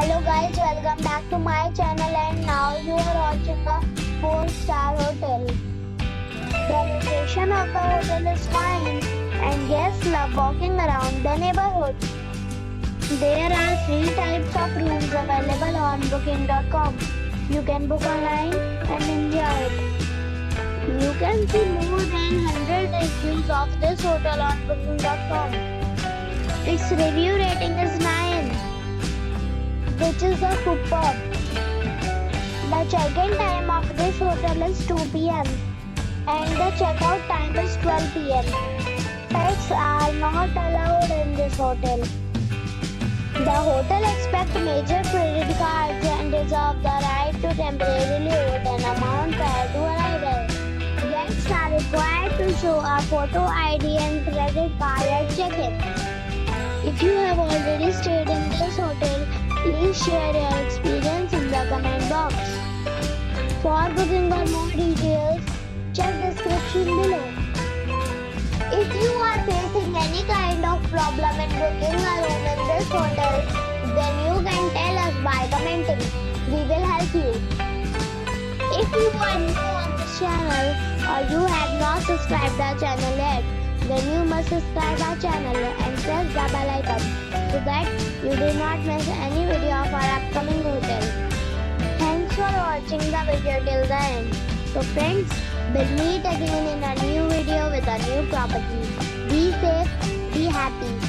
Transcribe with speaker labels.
Speaker 1: Hello guys, welcome back to my channel and now you are watching a 4-star hotel. The location of the hotel is fine and guests love walking around the neighborhood. There are 3 types of rooms available on booking.com. You can book online and enjoy it. You can see more than 100 reviews of this hotel on booking.com. Its review rating is 9, which is a superb. The check-in time of this hotel is 2 p.m. and the check-out time is 12 p.m. Pets are not allowed in this hotel. The hotel accepts major credit cards and reserves the right to temporarily hold an amount prior to arrival. Guests are required to show a photo ID and credit card at check-in. If you have already stayed in this hotel, please share your experience in the comment box. For booking or more details, check description below. If you are facing any kind of problem in booking a room in this hotel, then you can tell us by commenting. We will help you. If you are new on this channel or you have not subscribed our channel yet, then you must subscribe our channel and press the bell icon so that you do not miss any video of our upcoming hotel. Thanks for watching the video till the end. So friends, we'll meet again in a new video with a new property. Be safe, be happy.